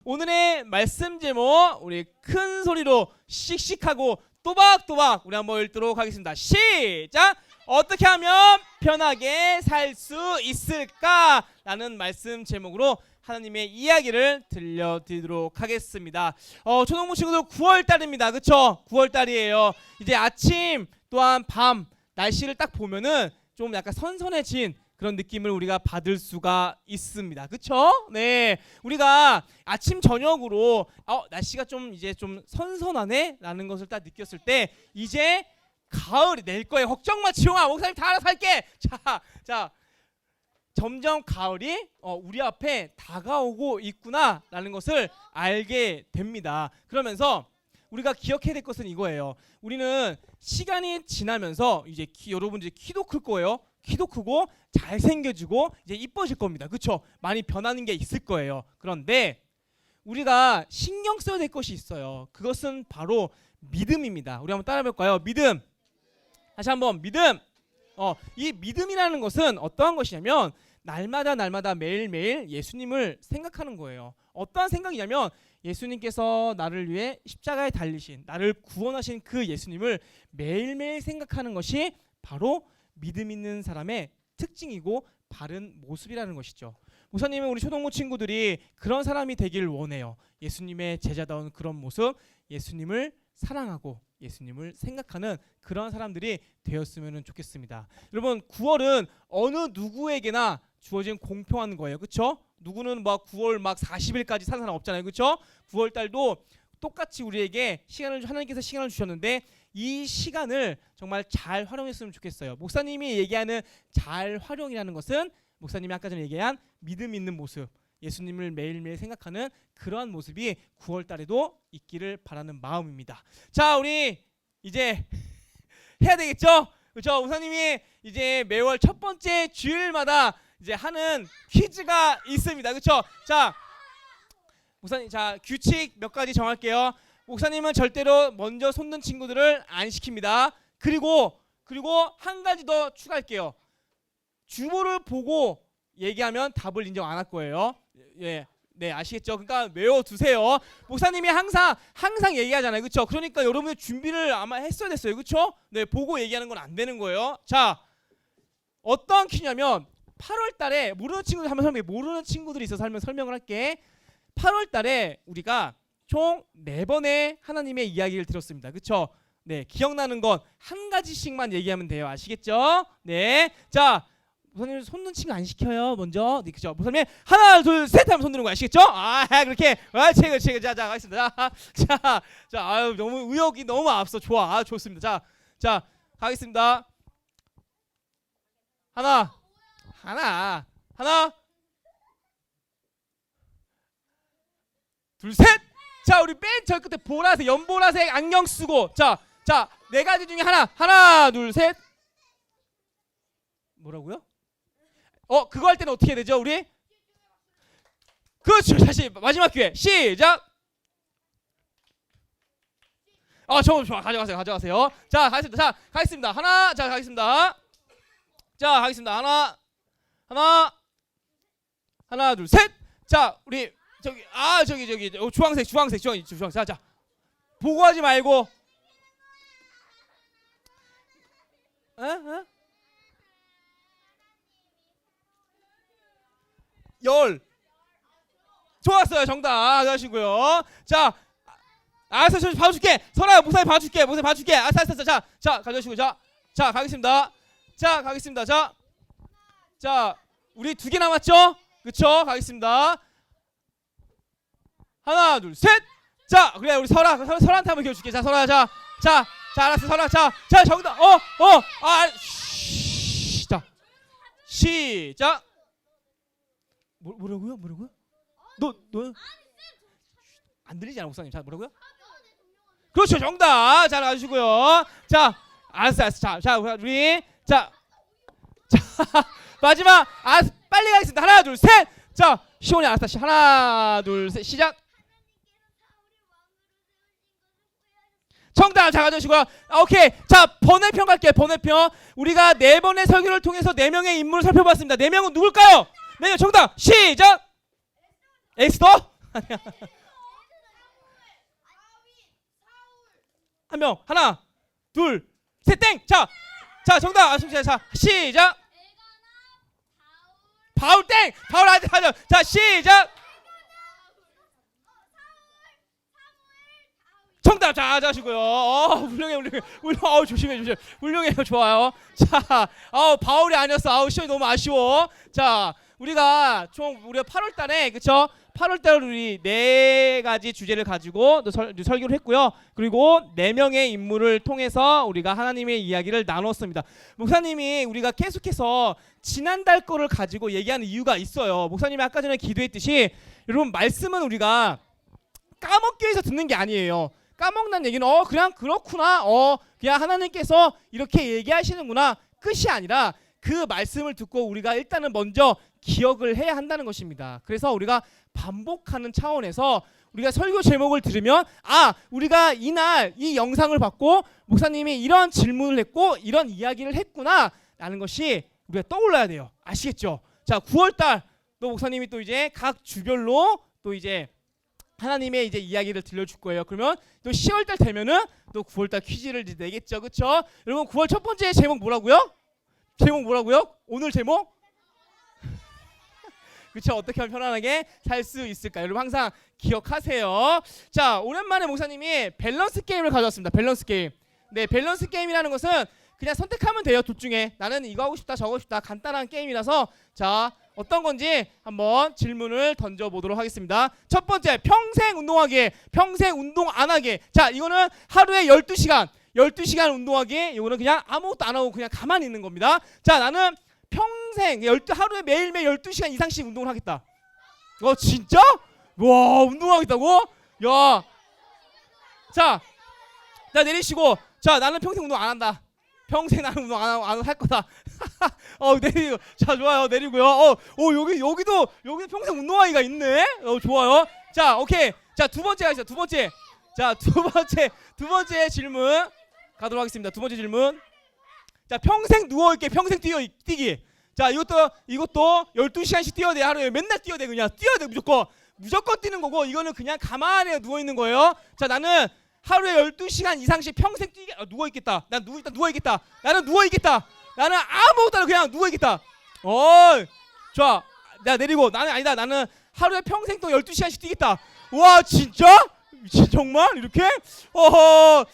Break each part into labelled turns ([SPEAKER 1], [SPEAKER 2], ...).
[SPEAKER 1] 오늘의 말씀 제목 우리 큰 소리로 씩씩하고 또박또박 우리 한번 읽도록 하겠습니다. 시작! 어떻게 하면 편하게 살 수 있을까? 라는 말씀 제목으로 하나님의 이야기를 들려드리도록 하겠습니다. 초등부 친구들 9월달입니다. 그쵸? 9월달이에요. 이제 아침 또한 밤 날씨를 딱 보면은 좀 약간 선선해진 그런 느낌을 우리가 받을 수가 있습니다. 그쵸? 네. 우리가 아침 저녁으로 날씨가 좀 이제 좀 선선하네? 라는 것을 딱 느꼈을 때 이제 가을이 낼 거예요. 걱정 마, 지용아. 목사님 다 알아서 할게. 자. 점점 가을이 우리 앞에 다가오고 있구나 라는 것을 알게 됩니다. 그러면서 우리가 기억해야 될 것은 이거예요. 우리는 시간이 지나면서 이제 여러분들이 키도 클 거예요. 키도 크고 잘생겨지고 이제 이뻐질 겁니다. 그렇죠? 많이 변하는 게 있을 거예요. 그런데 우리가 신경 써야 될 것이 있어요. 그것은 바로 믿음입니다. 우리 한번 따라해 볼까요? 믿음. 다시 한번 믿음. 이 믿음이라는 것은 어떠한 것이냐면 날마다 매일매일 예수님을 생각하는 거예요. 어떠한 생각이냐면 예수님께서 나를 위해 십자가에 달리신, 나를 구원하신 그 예수님을 매일매일 생각하는 것이 바로 믿음 있는 사람의 특징이고 바른 모습이라는 것이죠. 목사님은 우리 초등부 친구들이 그런 사람이 되기를 원해요. 예수님의 제자다운 그런 모습, 예수님을 사랑하고 예수님을 생각하는 그런 사람들이 되었으면 좋겠습니다. 여러분 9월은 어느 누구에게나 주어진 공평한 거예요. 그렇죠? 누구는 막 9월 막 40일까지 사는 사람 없잖아요. 그렇죠? 9월 달도 똑같이 우리에게 하나님께서 시간을 주셨는데 이 시간을 정말 잘 활용했으면 좋겠어요. 목사님이 얘기하는 잘 활용이라는 것은 목사님이 아까 전에 얘기한 믿음 있는 모습, 예수님을 매일매일 생각하는 그러한 모습이 9월 달에도 있기를 바라는 마음입니다. 자, 우리 이제 해야 되겠죠? 그렇죠? 목사님이 이제 매월 첫 번째 주일마다 이제 하는 퀴즈가 있습니다. 그렇죠? 자, 목사님, 자 규칙 몇 가지 정할게요. 목사님은 절대로 먼저 손든 친구들을 안 시킵니다. 그리고 한 가지 더 추가할게요. 주보를 보고 얘기하면 답을 인정 안 할 거예요. 예, 네, 아시겠죠? 그러니까 외워두세요. 목사님이 항상 얘기하잖아요. 그렇죠? 그러니까 여러분의 준비를 아마 했어야 됐어요. 그렇죠? 네, 보고 얘기하는 건 안 되는 거예요. 자, 어떤 퀴즈냐면 8월 달에 모르는 친구들 한번 설명해. 모르는 친구들이 있어서 설명을 할게. 8월 달에 우리가 총 4번의 하나님의 이야기를 들었습니다. 그렇죠? 네, 기억나는 건 한 가지씩만 얘기하면 돼요. 아시겠죠? 네. 자, 목사님 손든 친구 안 시켜요. 먼저. 네, 그죠? 목사님 하나 둘 셋 하면 손 드는 거 아시겠죠? 그렇게. 그렇지. 자, 가겠습니다. 자, 아유 너무 의욕이 너무 앞서. 좋아. 좋습니다. 자, 가겠습니다. 하나. 둘, 셋. 자, 우리 맨 저 끝에 보라색, 연보라색 안경 쓰고 자, 4가지 중에 하나, 둘, 셋. 뭐라고요? 그거 할 때는 어떻게 해야 되죠, 우리? 그렇죠. 다시 마지막 기회. 시작. 좋아. 가져가세요. 자, 가겠습니다. 하나, 자, 가겠습니다. 자, 가겠습니다. 하나, 둘, 셋. 자, 우리 저기 주황색. 자, 보고 하지 말고. 열. 좋았어요. 정답 하시고요. 자, 알았어. 저 봐줄게. 설아야, 목사님 봐줄게. 알았어. 자, 가져오시고. 자, 가겠습니다. 자, 우리 2개 남았죠? 그쵸? 가겠습니다. 하나, 둘, 셋. 자, 그래 우리 설아한테 한번 기어줄게. 자, 설아, 자, 알았어, 설아, 자, 정답. 시작. 뭐라고요? 너 안 들리지 않아 목사님? 자 뭐라고요? 그렇죠 정답. 잘 가주시고요. 자 알았어. 자 우리 자 마지막 빨리 가겠습니다. 하나 둘 셋. 자 시원이 알았어. 하나 둘 셋 시작. 정답 잘 가져주시고요. 오케이. 자 번외편 갈게요. 번외편. 우리가 4번의 설교를 통해서 4명의 인물을 살펴봤습니다. 4명은 누굴까요? 네 정답 시작. 엑스터? 한 명. 하나 둘 셋 땡. 자 정답. 자 시작. 바울 땡. 바울 아직 하죠. 자 시작. 정답 잘 하시고요. 훌륭해. 조심해. 훌륭해요. 좋아요. 자, 바울이 아니었어. 시험이 너무 아쉬워. 자, 우리가 8월달에 그쵸? 8월달 우리 4가지 주제를 가지고 설교를 했고요. 그리고 4명의 인물을 통해서 우리가 하나님의 이야기를 나눴습니다. 목사님이 우리가 계속해서 지난달 거를 가지고 얘기하는 이유가 있어요. 목사님이 아까 전에 기도했듯이 여러분 말씀은 우리가 까먹기 위해서 듣는 게 아니에요. 까먹는 얘기는 그냥 그렇구나. 그냥 하나님께서 이렇게 얘기하시는구나. 끝이 아니라 그 말씀을 듣고 우리가 일단은 먼저 기억을 해야 한다는 것입니다. 그래서 우리가 반복하는 차원에서 우리가 설교 제목을 들으면 우리가 이날 이 영상을 받고 목사님이 이런 질문을 했고 이런 이야기를 했구나 라는 것이 우리가 떠올라야 돼요. 아시겠죠? 자 9월달 또 목사님이 또 이제 각 주별로 또 이제 하나님의 이제 이야기를 들려줄 거예요. 그러면 또 10월달 되면은 또 9월달 퀴즈를 내겠죠, 그렇죠? 여러분 9월 첫 번째 제목 뭐라고요? 오늘 제목? 그렇죠? 어떻게 하면 편안하게 살 수 있을까? 여러분 항상 기억하세요. 자, 오랜만에 목사님이 밸런스 게임을 가져왔습니다. 밸런스 게임. 네, 밸런스 게임이라는 것은 그냥 선택하면 돼요. 둘 중에 나는 이거 하고 싶다, 저거 하고 싶다. 간단한 게임이라서 자. 어떤 건지 한번 질문을 던져보도록 하겠습니다. 첫 번째, 평생 운동하기, 평생 운동 안 하기. 자, 이거는 하루에 12시간 운동하기. 이거는 그냥 아무것도 안 하고 그냥 가만히 있는 겁니다. 자, 나는 평생 하루에 매일매일 12시간 이상씩 운동을 하겠다. 진짜? 와, 운동하겠다고? 야. 자, 내리시고. 자, 나는 평생 운동 안 한다. 평생 나는 운동 안 할 거다. 내리고. 자, 좋아요. 내리고요. 여기도 평생 운동하기가 있네. 좋아요. 자, 오케이. 자, 두 번째 가시죠. 두 번째. 자, 두 번째 질문 가도록 하겠습니다. 두 번째 질문. 자, 평생 누워 있게, 평생 뛰기. 자, 이것도 12시간씩 뛰어야 돼. 하루에 맨날 뛰어야 돼. 그냥 뛰어야 돼. 무조건 뛰는 거고 이거는 그냥 가만히 누워 있는 거예요. 자, 나는 하루에 12시간 이상씩 평생 누워 있겠다. 난 누워 있겠다. 나는 누워 있겠다. 나는 아무것도 안 하고 그냥 누워 있겠다. 좋아. 내가 내리고 나는 아니다. 나는 하루에 평생 또 12시간씩 뛰겠다. 와, 진짜? 정말? 이렇게?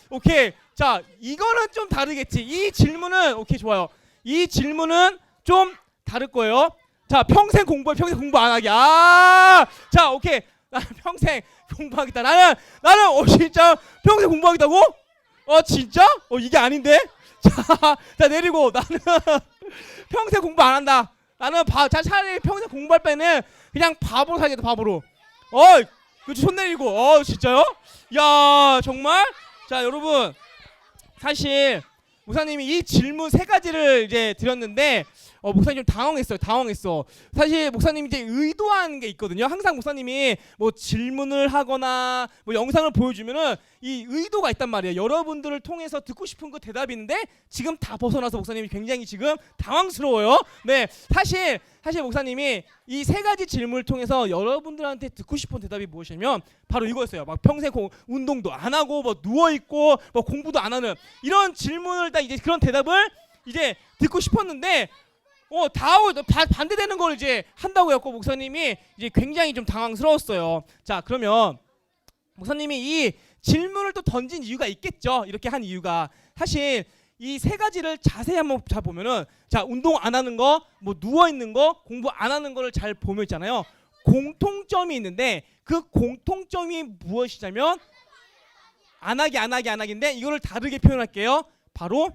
[SPEAKER 1] 오케이. 자, 이거는 좀 다르겠지. 이 질문은 오케이, 좋아요. 이 질문은 좀 다를 거예요. 자, 평생 공부 안 하기. 자, 오케이. 나는 평생 공부하겠다. 나는 진짜 평생 공부하겠다고? 진짜? 이게 아닌데? 자, 내리고 나는 평생 공부 안 한다. 나는 차라리 평생 공부할 바에는 그냥 바보로 살겠다. 바보로. 그렇지. 손 내리고. 진짜요? 야, 정말? 자, 여러분 사실 목사님이 이 질문 3가지를 이제 드렸는데 목사님 좀 당황했어. 사실 목사님이 이제 의도하는 게 있거든요. 항상 목사님이 뭐 질문을 하거나 뭐 영상을 보여주면은 이 의도가 있단 말이에요. 여러분들을 통해서 듣고 싶은 그 대답이 있는데 지금 다 벗어나서 목사님이 굉장히 지금 당황스러워요. 네, 사실 목사님이 이 3가지 질문을 통해서 여러분들한테 듣고 싶은 대답이 무엇이냐면 바로 이거였어요. 막 평생 운동도 안 하고 뭐 누워 있고 뭐 공부도 안 하는 이런 질문을 다 이제 그런 대답을 이제 듣고 싶었는데 반대되는 걸 이제 한다고 했고 목사님이 이제 굉장히 좀 당황스러웠어요. 자, 그러면 목사님이 이 질문을 또 던진 이유가 있겠죠. 이렇게 한 이유가 사실 이 3가지를 자세히 한번 잘 보면은 자, 운동 안 하는 거, 뭐 누워 있는 거, 공부 안 하는 거를 잘 보면 있잖아요. 공통점이 있는데 그 공통점이 무엇이냐면 안 하기인데 이거를 다르게 표현할게요. 바로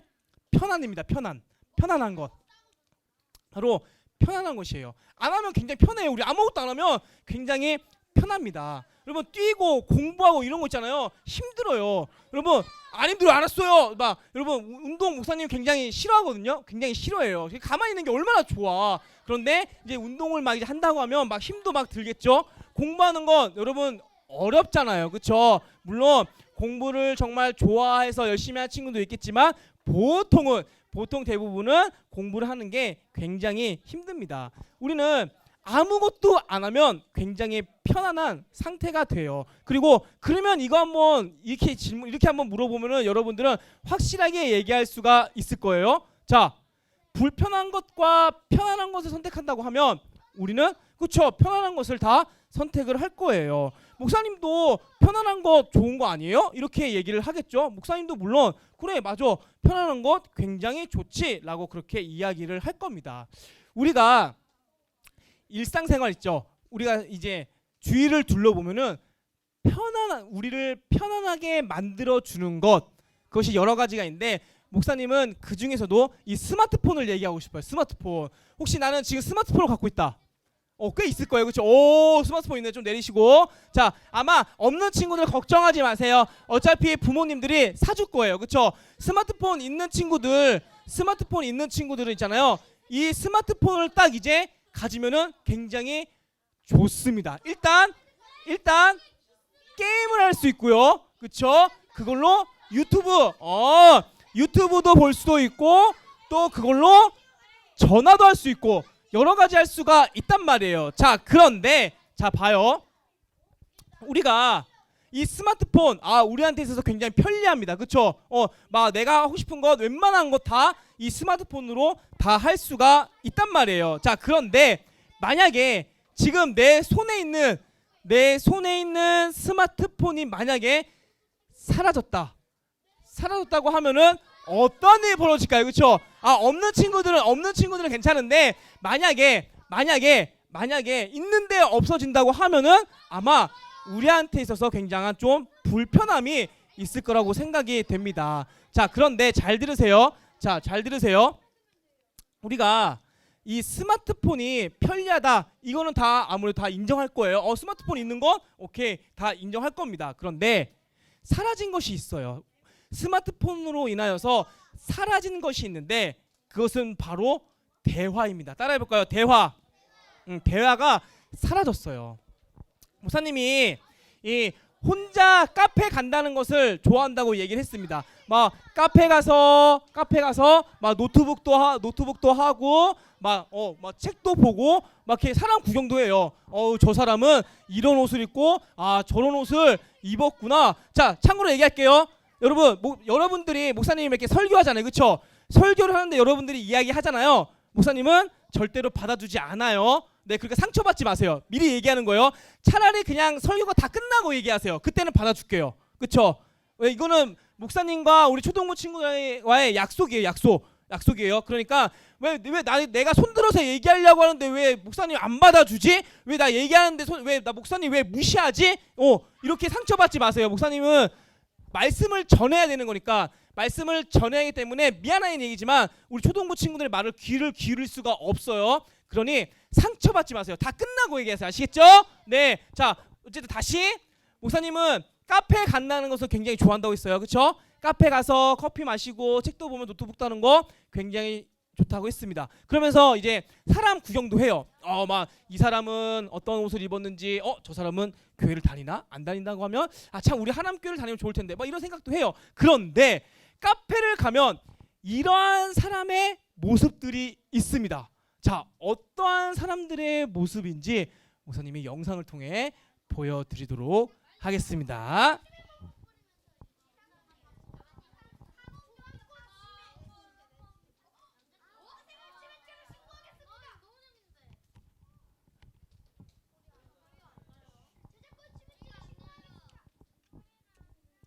[SPEAKER 1] 편안입니다. 편안한 것. 바로 편안한 것이에요. 안 하면 굉장히 편해요. 우리 아무것도 안 하면 굉장히 편합니다. 여러분 뛰고 공부하고 이런 거 있잖아요. 힘들어요. 여러분 안 힘들어 알았어요. 막 여러분 운동 목사님 굉장히 싫어하거든요. 굉장히 싫어해요. 가만히 있는 게 얼마나 좋아. 그런데 이제 운동을 막 이제 한다고 하면 막 힘도 막 들겠죠. 공부하는 건 여러분 어렵잖아요. 그렇죠? 물론 공부를 정말 좋아해서 열심히 하는 친구도 있겠지만 보통 대부분은 공부를 하는 게 굉장히 힘듭니다. 우리는 아무것도 안 하면 굉장히 편안한 상태가 돼요. 그리고 그러면 이거 한번 이렇게 한번 물어보면은 여러분들은 확실하게 얘기할 수가 있을 거예요. 자, 불편한 것과 편안한 것을 선택한다고 하면 우리는 그렇죠. 편안한 것을 다 선택을 할 거예요. 목사님도 편안한 것 좋은 거 아니에요? 이렇게 얘기를 하겠죠. 목사님도 물론 그래 맞아 편안한 것 굉장히 좋지라고 그렇게 이야기를 할 겁니다. 우리가 일상생활 있죠. 우리가 이제 주위를 둘러보면은 우리를 편안하게 만들어 주는 것 그것이 여러 가지가 있는데 목사님은 그 중에서도 이 스마트폰을 얘기하고 싶어요. 스마트폰. 혹시 나는 지금 스마트폰을 갖고 있다. 꽤 있을 거예요. 그렇죠? 오, 스마트폰 있네. 좀 내리시고. 자, 아마 없는 친구들 걱정하지 마세요. 어차피 부모님들이 사줄 거예요. 그렇죠? 스마트폰 있는 친구들은 있잖아요. 이 스마트폰을 딱 이제 가지면은 굉장히 좋습니다. 일단 게임을 할 수 있고요. 그렇죠? 그걸로 유튜브도 볼 수도 있고 또 그걸로 전화도 할 수 있고 여러 가지 할 수가 있단 말이에요. 자, 그런데 자 봐요. 우리가 이 스마트폰 우리한테 있어서 굉장히 편리합니다. 그렇죠? 막 내가 하고 싶은 것 웬만한 것 다 이 스마트폰으로 다 할 수가 있단 말이에요. 자, 그런데 만약에 지금 내 손에 있는 스마트폰이 만약에 사라졌다고 하면은 어떤 일이 벌어질까요? 그렇죠? 없는 친구들은 괜찮은데 만약에 있는데 없어진다고 하면은 아마 우리한테 있어서 굉장한 좀 불편함이 있을 거라고 생각이 됩니다. 자, 그런데 잘 들으세요. 우리가 이 스마트폰이 편리하다. 이거는 다 아무래도 다 인정할 거예요. 스마트폰 있는 건 오케이. 다 인정할 겁니다. 그런데 사라진 것이 있어요. 스마트폰으로 인하여서 사라진 것이 있는데 그것은 바로 대화입니다. 따라해 볼까요? 대화가 사라졌어요. 목사님이 이 혼자 카페 간다는 것을 좋아한다고 얘기를 했습니다. 막 카페 가서 막 노트북도 하고 막 책도 보고 막 이렇게 사람 구경도 해요. 저 사람은 이런 옷을 입고 저런 옷을 입었구나. 자, 참고로 얘기할게요. 여러분들이 목사님이 이렇게 설교하잖아요. 그렇죠? 설교를 하는데 여러분들이 이야기하잖아요. 목사님은 절대로 받아주지 않아요. 네, 그러니까 상처받지 마세요. 미리 얘기하는 거예요. 차라리 그냥 설교가 다 끝나고 얘기하세요. 그때는 받아줄게요. 그렇죠? 왜 이거는 목사님과 우리 초등부 친구와의 약속이에요. 그러니까 왜 내가 손들어서 얘기하려고 하는데 왜 목사님 안 받아주지? 왜 나 얘기하는데 왜 나 목사님 왜 무시하지? 이렇게 상처받지 마세요. 목사님은 말씀을 전해야 되는 거니까 말씀을 전해야 하기 때문에 미안한 얘기지만 우리 초등부 친구들의 말을 귀를 기울일 수가 없어요. 그러니 상처받지 마세요. 다 끝나고 얘기하세요. 아시겠죠? 네. 자, 어쨌든 다시 목사님은 카페 간다는 것을 굉장히 좋아한다고 했어요. 그렇죠? 카페 가서 커피 마시고 책도 보면 노트북도 하는 거 굉장히 좋다고 했습니다. 그러면서 이제 사람 구경도 해요. 막 이 사람은 어떤 옷을 입었는지, 저 사람은 교회를 다니나? 안 다닌다고 하면 참 우리 하남교회를 다니면 좋을 텐데. 막 이런 생각도 해요. 그런데 카페를 가면 이러한 사람의 모습들이 있습니다. 자, 어떠한 사람들의 모습인지 목사님이 영상을 통해 보여드리도록 하겠습니다.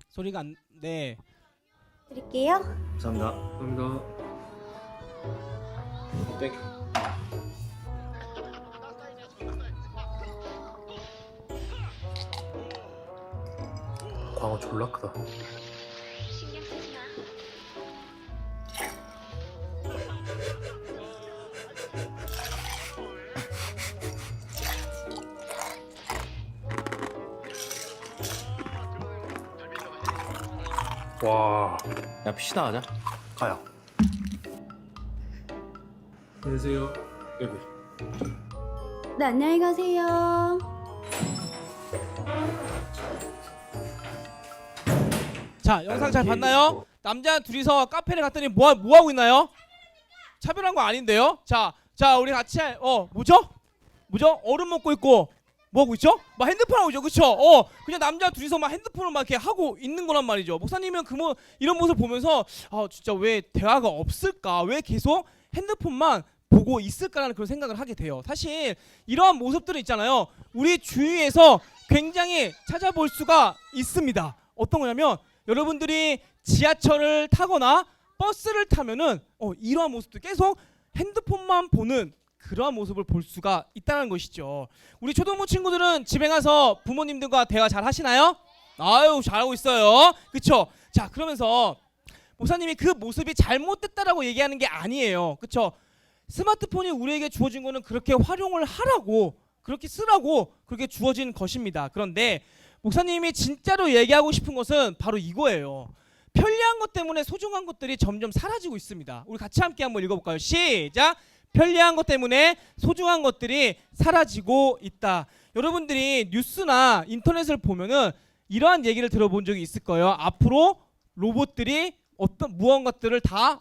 [SPEAKER 1] 소리가 안 네.
[SPEAKER 2] 드릴게요.
[SPEAKER 3] 감사합니다. 땡큐. 광어 졸라 크다. 와.
[SPEAKER 2] 야 PC나 하자.
[SPEAKER 3] 가야. 안녕하세요. 여기.
[SPEAKER 4] 네, 안녕히 가세요.
[SPEAKER 1] 자, 영상 잘 봤나요? 남자 둘이서 카페를 갔더니 뭐 하고 있나요? 차별한 거 아닌데요? 자, 우리 같이 뭐죠? 얼음 먹고 있고 뭐 하고 있죠? 막 핸드폰 하고 있죠, 그쵸? 그냥 남자 둘이서 막 핸드폰을 막 이렇게 하고 있는 거란 말이죠. 목사님은 이런 모습을 보면서 진짜 왜 대화가 없을까? 왜 계속 핸드폰만 보고 있을까라는 그런 생각을 하게 돼요. 사실 이러한 모습들은 있잖아요. 우리 주위에서 굉장히 찾아볼 수가 있습니다. 어떤 거냐면 여러분들이 지하철을 타거나 버스를 타면은 이러한 모습도 계속 핸드폰만 보는 그러한 모습을 볼 수가 있다는 것이죠. 우리 초등부 친구들은 집에 가서 부모님들과 대화 잘 하시나요? 아유, 잘하고 있어요. 그쵸? 자, 그러면서 목사님이 그 모습이 잘못됐다라고 얘기하는 게 아니에요. 그쵸? 스마트폰이 우리에게 주어진 거는 그렇게 활용을 하라고, 그렇게 쓰라고 그렇게 주어진 것입니다. 그런데 목사님이 진짜로 얘기하고 싶은 것은 바로 이거예요. 편리한 것 때문에 소중한 것들이 점점 사라지고 있습니다. 우리 같이 함께 한번 읽어볼까요? 시작! 편리한 것 때문에 소중한 것들이 사라지고 있다. 여러분들이 뉴스나 인터넷을 보면은 이러한 얘기를 들어본 적이 있을 거예요. 앞으로 로봇들이 어떤 것들을 다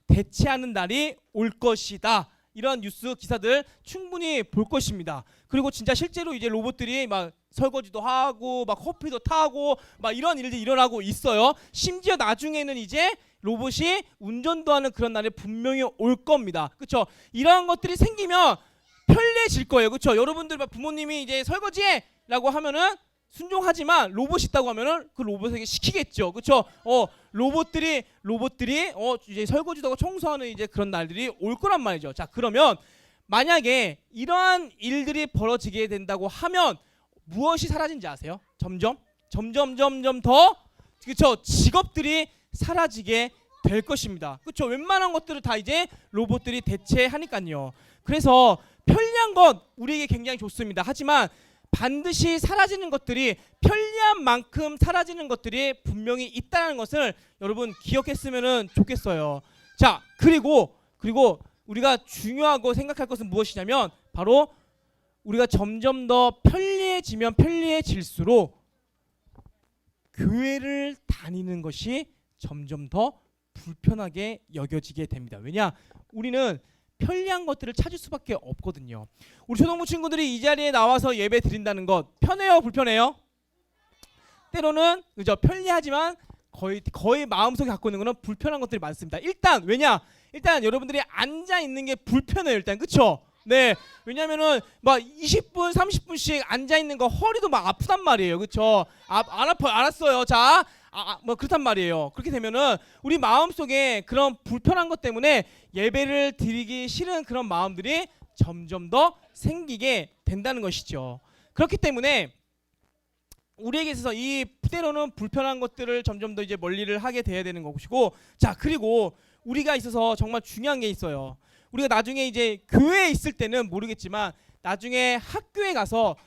[SPEAKER 1] 대체하는 날이 올 것이다. 이런 뉴스 기사들 충분히 볼 것입니다. 그리고 진짜 실제로 이제 로봇들이 막 설거지도 하고 막 커피도 타고 막 이런 일들이 일어나고 있어요. 심지어 나중에는 이제 로봇이 운전도 하는 그런 날이 분명히 올 겁니다. 그렇죠? 이러한 것들이 생기면 편리해질 거예요. 그렇죠? 여러분들 부모님이 이제 설거지해라고 하면은 순종하지만 로봇이 있다고 하면은 그 로봇에게 시키겠죠. 그렇죠? 로봇들이 이제 설거지도 하고 청소하는 이제 그런 날들이 올 거란 말이죠. 자, 그러면 만약에 이러한 일들이 벌어지게 된다고 하면 무엇이 사라진지 아세요? 점점 더 그렇죠? 직업들이 사라지게 될 것입니다. 그렇죠? 웬만한 것들을 다 이제 로봇들이 대체하니까요. 그래서 편리한 것 우리에게 굉장히 좋습니다. 하지만 반드시 사라지는 것들이 편리한 만큼 사라지는 것들이 분명히 있다는 것을 여러분 기억했으면 좋겠어요. 자, 그리고 우리가 중요하고 생각할 것은 무엇이냐면 바로 우리가 점점 더 편리해질수록 교회를 다니는 것이 점점 더 불편하게 여겨지게 됩니다. 왜냐? 우리는 편리한 것들을 찾을 수밖에 없거든요. 우리 초등부 친구들이 이 자리에 나와서 예배 드린다는 것 편해요, 불편해요? 때로는 그죠? 편리하지만 거의 마음속에 갖고 있는 거는 불편한 것들이 많습니다. 일단 여러분들이 앉아 있는 게 불편해요. 일단 그렇죠? 네. 왜냐면은 막 20분, 30분씩 앉아 있는 거 허리도 막 아프단 말이에요. 그렇죠? 안 아파요. 알았어요. 자, 뭐 그렇단 말이에요. 그렇게 되면은 우리 마음속에 그런 불편한 것 때문에 예배를 드리기 싫은 그런 마음들이 점점 더 생기게 된다는 것이죠. 그렇기 때문에 우리에게 있어서 이 때로는 불편한 것들을 점점 더 이제 멀리를 하게 돼야 되는 것이고, 자, 그리고 우리가 있어서 정말 중요한 게 있어요. 우리가 나중에 이제 교회에 있을 때는 모르겠지만 나중에 학교에 가서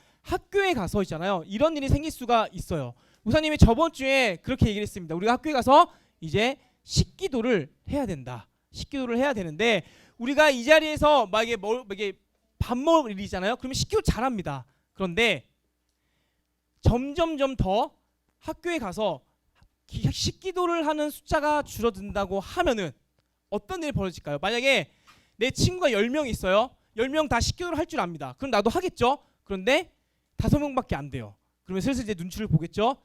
[SPEAKER 1] 있잖아요. 이런 일이 생길 수가 있어요. 목사님이 저번 주에 그렇게 얘기를 했습니다. 우리가 학교에 가서 이제 식기도를 해야 된다. 식기도를 해야 되는데 우리가 이 자리에서 막 이게 밥 먹을 일이잖아요. 그러면 식기도 잘합니다. 그런데 점점 더 학교에 가서 식기도를 하는 숫자가 줄어든다고 하면은 어떤 일이 벌어질까요? 만약에 내 친구가 10명 있어요. 10명 다 식기도를 할 줄 압니다. 그럼 나도 하겠죠. 그런데 5명밖에 안 돼요. 그러면 슬슬 이제 눈치를 보겠죠.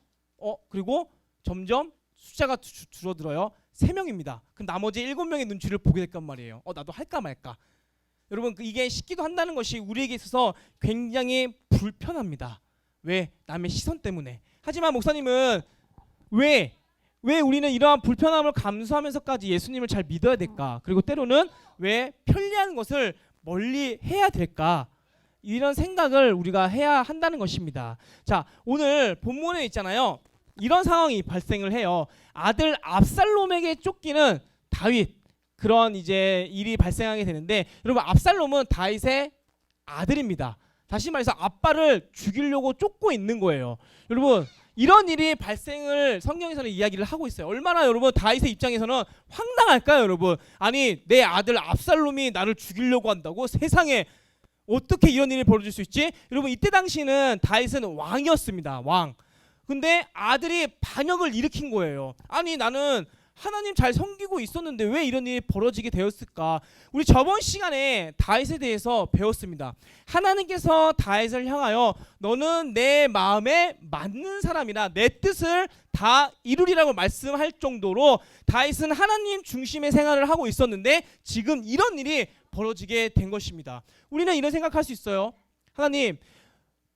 [SPEAKER 1] 그리고 점점 숫자가 줄어들어요. 3명입니다. 그럼 나머지 7명의 눈치를 보게 될까 말이에요. 나도 할까 말까. 여러분, 이게 식기도 한다는 것이 우리에게 있어서 굉장히 불편합니다. 왜? 남의 시선 때문에. 하지만 목사님은 왜 우리는 이러한 불편함을 감수하면서까지 예수님을 잘 믿어야 될까? 그리고 때로는 왜 편리한 것을 멀리 해야 될까? 이런 생각을 우리가 해야 한다는 것입니다. 자, 오늘 본문에 있잖아요. 이런 상황이 발생을 해요. 아들 압살롬에게 쫓기는 다윗, 그런 이제 일이 발생하게 되는데, 여러분, 압살롬은 다윗의 아들입니다. 다시 말해서 아빠를 죽이려고 쫓고 있는 거예요. 여러분, 이런 일이 발생을 성경에서는 이야기를 하고 있어요. 얼마나 여러분 다윗의 입장에서는 황당할까요, 여러분? 아니 내 아들 압살롬이 나를 죽이려고 한다고? 세상에 어떻게 이런 일이 벌어질 수 있지? 여러분 이때 당시는 다윗은 왕이었습니다. 왕. 근데 아들이 반역을 일으킨 거예요. 아니 나는 하나님 잘 섬기고 있었는데 왜 이런 일이 벌어지게 되었을까? 우리 저번 시간에 다윗에 대해서 배웠습니다. 하나님께서 다윗을 향하여 너는 내 마음에 맞는 사람이라 내 뜻을 다 이루리라고 말씀할 정도로 다윗은 하나님 중심의 생활을 하고 있었는데 지금 이런 일이 벌어지게 된 것입니다. 우리는 이런 생각할 수 있어요. 하나님,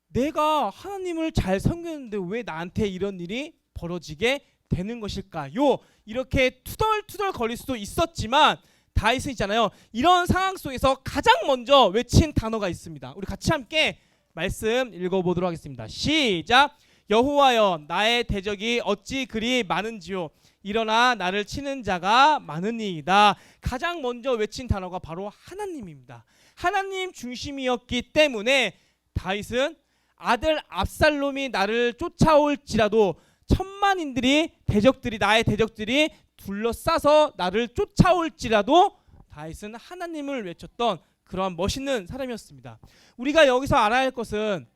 [SPEAKER 1] 내가 하나님을 잘 섬겼는데 왜 나한테 이런 일이 벌어지게 되는 것일까요? 이렇게 투덜투덜 거릴 수도 있었지만 다윗은 있잖아요. 이런 상황 속에서 가장 먼저 외친 단어가 있습니다. 우리 같이 함께 말씀 읽어보도록 하겠습니다. 시작. 여호와여 나의 대적이 어찌 그리 많은지요. 일어나 나를 치는 자가 많으니이다. 가장 먼저 외친 단어가 바로 하나님입니다. 하나님 중심이었기 때문에 다윗은 아들 압살롬이 나를 쫓아올지라도 천만인들이 대적들이 나의 대적들이 둘러싸서 나를 쫓아올지라도 다윗은 하나님을 외쳤던 그런 멋있는 사람이었습니다. 우리가 여기서 알아야 할 것은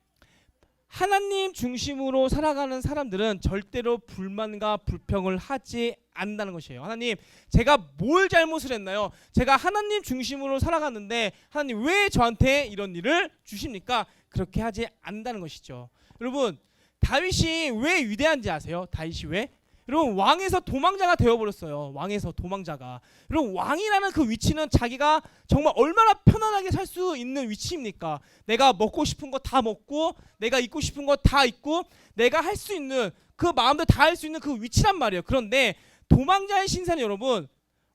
[SPEAKER 1] 하나님 중심으로 살아가는 사람들은 절대로 불만과 불평을 하지 않는다는 것이에요. 하나님, 제가 뭘 잘못을 했나요? 제가 하나님 중심으로 살아갔는데 하나님 왜 저한테 이런 일을 주십니까? 그렇게 하지 않는다는 것이죠. 여러분, 다윗이 왜 위대한지 아세요? 다윗이 왜? 여러분, 왕에서 도망자가 되어버렸어요. 왕에서 도망자가. 여러분, 왕이라는 그 위치는 자기가 정말 얼마나 편안하게 살 수 있는 위치입니까? 내가 먹고 싶은 거 다 먹고 내가 입고 싶은 거 다 입고 내가 할 수 있는 그 마음대로 다 할 수 있는 그 위치란 말이에요. 그런데 도망자의 신세는 여러분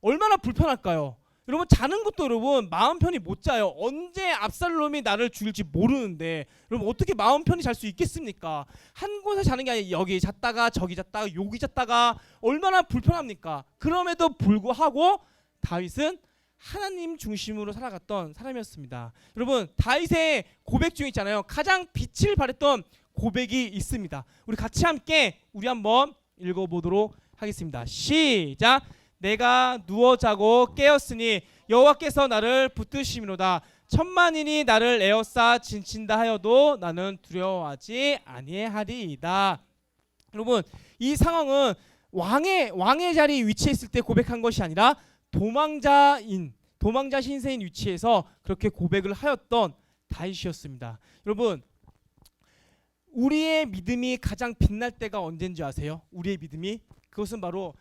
[SPEAKER 1] 얼마나 불편할까요? 여러분 자는 것도 여러분 마음 편히 못 자요. 언제 압살롬이 나를 죽일지 모르는데 여러분 어떻게 마음 편히 잘 수 있겠습니까? 한 곳에 자는 게 아니라 여기 잤다가 저기 잤다가 여기 잤다가 얼마나 불편합니까? 그럼에도 불구하고 다윗은 하나님 중심으로 살아갔던 사람이었습니다. 여러분 다윗의 고백 중에 있잖아요. 가장 빛을 발했던 고백이 있습니다. 우리 같이 함께 우리 한번 읽어보도록 하겠습니다. 시작. 내가 누워 자고 깨었으니 여호와께서 나를 붙드심이로다. 천만인이 나를 에워싸 진친다 하여도 나는 두려워하지 아니하리이다. 여러분 이 상황은 왕의 자리에 위치해 있을 때 고백한 것이 아니라 도망자 신세인 위치에서 그렇게 고백을 하였던 다윗이었습니다. 여러분 우리의 믿음이 가장 빛날 때가 언제인지 아세요? 우리의 믿음이 그것은 바로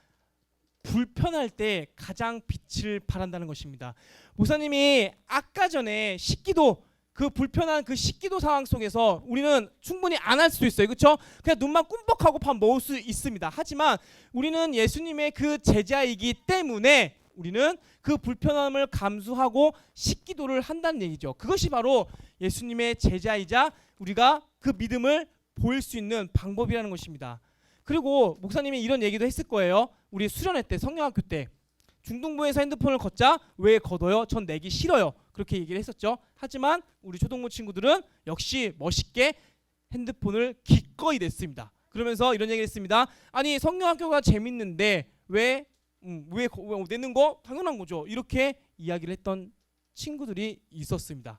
[SPEAKER 1] 불편할 때 가장 빛을 발한다는 것입니다. 목사님이 아까 전에 식기도 그 불편한 그 식기도 상황 속에서 우리는 충분히 안 할 수도 있어요. 그렇죠? 그냥 눈만 꿈뻑하고 밥 먹을 수 있습니다. 하지만 우리는 예수님의 그 제자이기 때문에 우리는 그 불편함을 감수하고 식기도를 한다는 얘기죠. 그것이 바로 예수님의 제자이자 우리가 그 믿음을 보일 수 있는 방법이라는 것입니다. 그리고 목사님이 이런 얘기도 했을 거예요. 우리 수련회 때 성령학교 때 중등부에서 핸드폰을 걷자. 왜 걷어요? 전 내기 싫어요. 그렇게 얘기를 했었죠. 하지만 우리 초등부 친구들은 역시 멋있게 핸드폰을 기꺼이 냈습니다. 그러면서 이런 얘기를 했습니다. 아니 성령학교가 재밌는데 왜 내는 거 당연한 거죠. 이렇게 이야기를 했던 친구들이 있었습니다.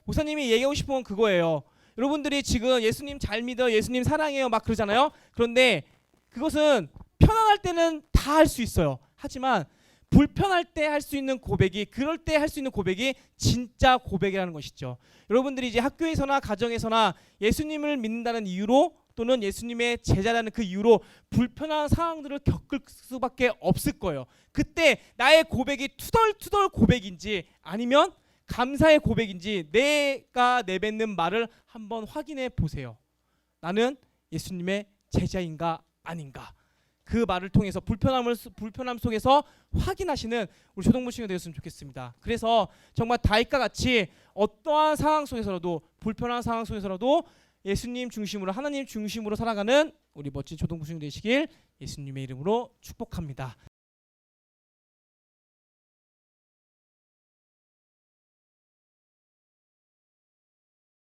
[SPEAKER 1] 목사님이 얘기하고 싶은 건 그거예요. 여러분들이 지금 예수님 잘 믿어, 예수님 사랑해요 막 그러잖아요. 그런데 그것은 편안할 때는 다 할 수 있어요. 하지만 불편할 때 할 수 있는 고백이, 그럴 때 할 수 있는 고백이 진짜 고백이라는 것이죠. 여러분들이 이제 학교에서나 가정에서나 예수님을 믿는다는 이유로 또는 예수님의 제자라는 그 이유로 불편한 상황들을 겪을 수밖에 없을 거예요. 그때 나의 고백이 투덜투덜 고백인지 아니면 감사의 고백인지 내가 내뱉는 말을 한번 확인해 보세요. 나는 예수님의 제자인가 아닌가. 그 말을 통해서 불편함 속에서 확인하시는 우리 초등부 친구가 되었으면 좋겠습니다. 그래서 정말 다윗과 같이 어떠한 상황 속에서라도 불편한 상황 속에서라도 예수님 중심으로 하나님 중심으로 살아가는 우리 멋진 초등부 친구 되시길 예수님의 이름으로 축복합니다.